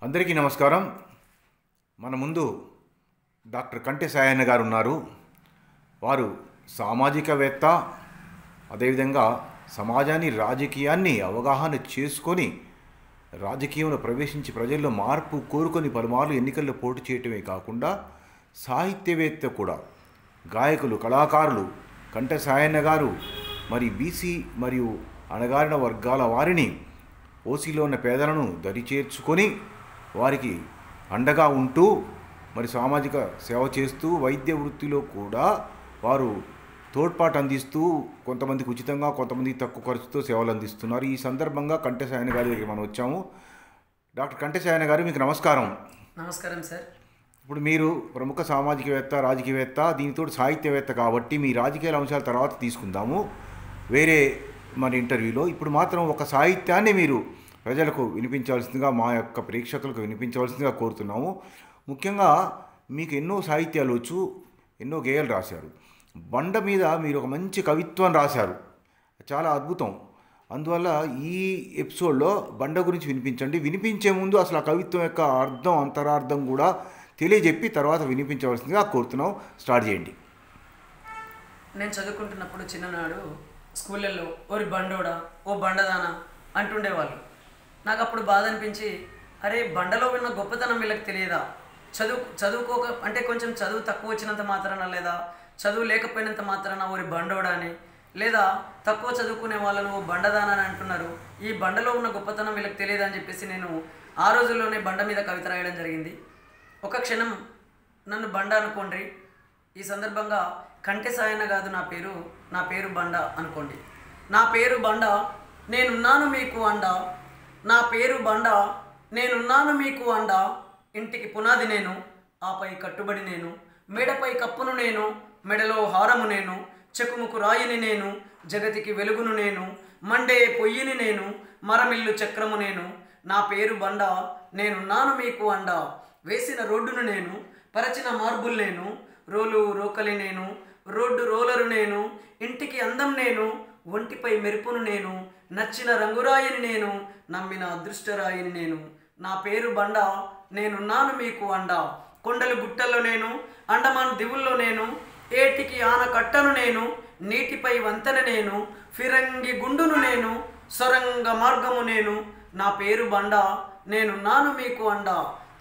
అందరికీ నమస్కారం. మన ముందు డాక్టర్ కంటె సాయన్న గారు ఉన్నారు. వారు సామాజికవేత్త, అదేవిధంగా సమాజాన్ని రాజకీయాన్ని అవగాహన చేసుకొని రాజకీయంలో ప్రవేశించి ప్రజల్లో మార్పు కోరుకొని పలుమార్లు ఎన్నికల్లో పోటీ చేయటమే కాకుండా సాహిత్యవేత్త కూడా. గాయకులు, కళాకారులు కంటె సాయన్న గారు మరి బీసీ మరియు అణగారిన వర్గాల వారిని, ఓసీలో ఉన్న పేదలను దరిచేర్చుకొని వారికి అండగా ఉంటూ మరి సామాజిక సేవ చేస్తూ వైద్య వృత్తిలో కూడా వారు తోడ్పాటు అందిస్తూ కొంతమందికి ఉచితంగా, కొంతమందికి తక్కువ ఖర్చుతో సేవలు అందిస్తున్నారు. ఈ సందర్భంగా కంటె సాయన్న గారి దగ్గరికి మనం వచ్చాము. డాక్టర్ కంటె సాయన్న గారు, మీకు నమస్కారం. నమస్కారం సార్. ఇప్పుడు మీరు ప్రముఖ సామాజికవేత్త, రాజకీయవేత్త, దీనితో సాహిత్యవేత్త కాబట్టి మీ రాజకీయ అంశాల తర్వాత తీసుకుందాము వేరే మన ఇంటర్వ్యూలో. ఇప్పుడు మాత్రం ఒక సాహిత్యాన్ని మీరు ప్రజలకు వినిపించవలసిందిగా, మా యొక్క ప్రేక్షకులకు వినిపించవలసిందిగా కోరుతున్నాము. ముఖ్యంగా మీకు ఎన్నో సాహిత్యాలు వచ్చు, ఎన్నో గేయాలు రాశారు. బండ మీద మీరు ఒక మంచి కవిత్వం రాశారు, చాలా అద్భుతం. అందువల్ల ఈ ఎపిసోడ్లో బండ గురించి వినిపించండి. వినిపించే ముందు అసలు ఆ కవిత్వం యొక్క అర్థం, అంతరార్థం కూడా తెలియజెప్పి తర్వాత వినిపించవలసిందిగా కోరుతున్నాం. స్టార్ట్ చేయండి. నేను చదువుకుంటున్నప్పుడు చిన్ననాడు స్కూళ్ళల్లో ఓరి బండోడా, ఓ బండదానా అంటుండేవాళ్ళు. నాకు అప్పుడు బాధ అనిపించి, అరే బండలో ఉన్న గొప్పతనం వీళ్ళకి తెలియదా? చదువుకోక అంటే కొంచెం చదువు తక్కువ వచ్చినంత మాత్రాన, లేదా చదువు లేకపోయినంత మాత్రాన ఓరి బండోడా అని, లేదా తక్కువ చదువుకునే వాళ్ళను ఓ బండదానా అని అంటున్నారు. ఈ బండలో ఉన్న గొప్పతనం వీళ్ళకి తెలియదా అని చెప్పేసి నేను ఆ రోజుల్లోనే బండ మీద కవిత రాయడం జరిగింది. ఒక క్షణం నన్ను బండ అనుకోండి. ఈ సందర్భంగా కంటె సాయన్న కాదు నా పేరు బండ అనుకోండి. నా పేరు బండ, నేనున్నాను మీకు అండ. నా పేరు బండ, నేనున్నాను మీకు అండ. ఇంటికి పునాది నేను, ఆపై కట్టుబడి నేను. మేడపై కప్పును నేను, మెడలో హారము నేను. చెకుముకు రాయిని నేను, జగతికి వెలుగును నేను. మండే పొయ్యిని నేను, మరమిల్లు చక్రము నేను. నా పేరు బండ, నేనున్నాను మీకు అండ. వేసిన రోడ్డును నేను, పరచిన మార్బుల్ నేను. రోలు రోకలి నేను, రోడ్డు రోలరు నేను. ఇంటికి అందం నేను, ఒంటిపై మెరుపును నేను. నచ్చిన రంగురాయిని నేను, నమ్మిన అదృష్టరాయిని నేను. నా పేరు బండ, నేనున్నాను మీకు అండ. కొండలు గుట్టల్లో నేను, అండమాన్ దివుల్లో నేను. ఏటికి ఆనకట్టను నేను, నీటిపై వంతెన నేను. ఫిరంగి గుండును నేను, సొరంగ మార్గము నేను. నా పేరు బండ, నేనున్నాను మీకు అండ.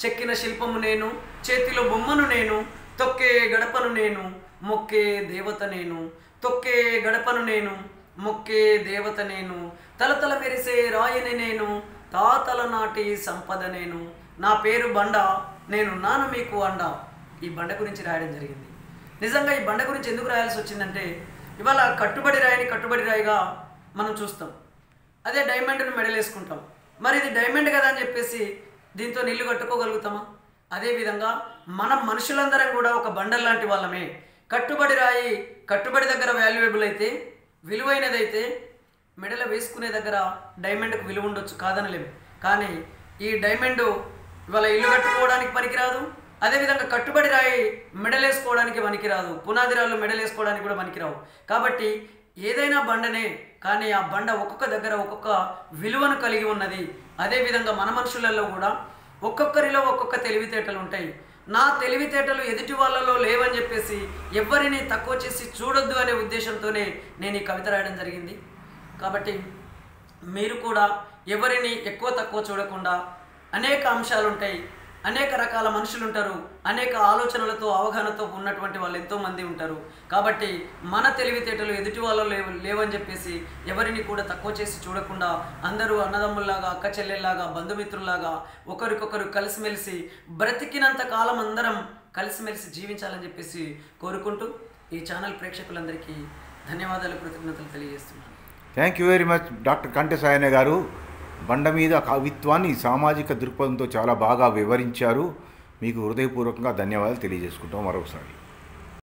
చెక్కిన శిల్పము నేను, చేతిలో బొమ్మను నేను. తొక్కే గడపను నేను, మొక్కే దేవత నేను. తొక్కే గడపను నేను, మొక్కే దేవత నేను. తలతల మెరిసే రాయిని నేను, తాతల నాటి సంపద నేను. నా పేరు బండ, నేనున్నాను మీకు అండ. ఈ బండ గురించి రాయడం జరిగింది. నిజంగా ఈ బండ గురించి ఎందుకు రాయాల్సి వచ్చిందంటే, ఇవాళ కట్టుబడి రాయిని కట్టుబడి రాయిగా మనం చూస్తాం. అదే డైమండ్ను మెడలేసుకుంటాం. మరి ఇది డైమండ్ కదా అని చెప్పేసి దీంతో నీళ్లు కట్టుకోగలుగుతామా? అదేవిధంగా మనం మనుషులందరం కూడా ఒక బండల్ లాంటి వాళ్ళమే. కట్టుబడి రాయి కట్టుబడి దగ్గర వాల్యుయబుల్ అయితే, విలువైనదైతే, మెడల వేసుకునే దగ్గర డైమండ్కు విలువ ఉండొచ్చు, కాదనలేము. కానీ ఈ డైమండ్ ఇవాళ ఇల్లు కట్టుకోవడానికి పనికిరాదు. అదేవిధంగా కట్టుబడి రాయి మెడలేసుకోవడానికి పనికిరాదు. పునాది రాళ్ళు మెడలేసుకోవడానికి కూడా పనికిరావు. కాబట్టి ఏదైనా బండనే, కానీ ఆ బండ ఒక్కొక్క దగ్గర ఒక్కొక్క విలువను కలిగి ఉన్నది. అదేవిధంగా మన మనుషులలో కూడా ఒక్కొక్కరిలో ఒక్కొక్క తెలివితేటలు ఉంటాయి. నా తెలివితేటలు ఎదుటి వాళ్ళలో లేవని చెప్పేసి ఎవరిని తక్కువ చేసి చూడొద్దు అనే ఉద్దేశంతోనే నేను ఈ కవిత రాయడం జరిగింది. కాబట్టి మీరు కూడా ఎవరిని ఎక్కువ తక్కువ చూడకుండా, అనేక అంశాలు ఉంటాయి, అనేక రకాల మనుషులు ఉంటారు, అనేక ఆలోచనలతో అవగాహనతో ఉన్నటువంటి వాళ్ళు ఎంతోమంది ఉంటారు. కాబట్టి మన తెలివితేటలు ఎదుటి వాళ్ళలో లేవని చెప్పేసి ఎవరిని కూడా తక్కువ చేసి చూడకుండా అందరూ అన్నదమ్ముల్లాగా, అక్క చెల్లెల్లాగా, బంధుమిత్రుల్లాగా ఒకరికొకరు కలిసిమెలిసి బ్రతికినంత కాలం అందరం కలిసిమెలిసి జీవించాలని చెప్పేసి కోరుకుంటూ ఈ ఛానల్ ప్రేక్షకులందరికీ ధన్యవాదాలు, కృతజ్ఞతలు తెలియజేస్తున్నాను. Thank you very much doctor కంటె సాయన్న గారు. బండ మీద కవిత్వాన్ని సామాజిక దృక్పథంతో చాలా బాగా వివరించారు. మీకు హృదయపూర్వకంగా ధన్యవాదాలు తెలియజేసుకుంటాం మరొకసారి.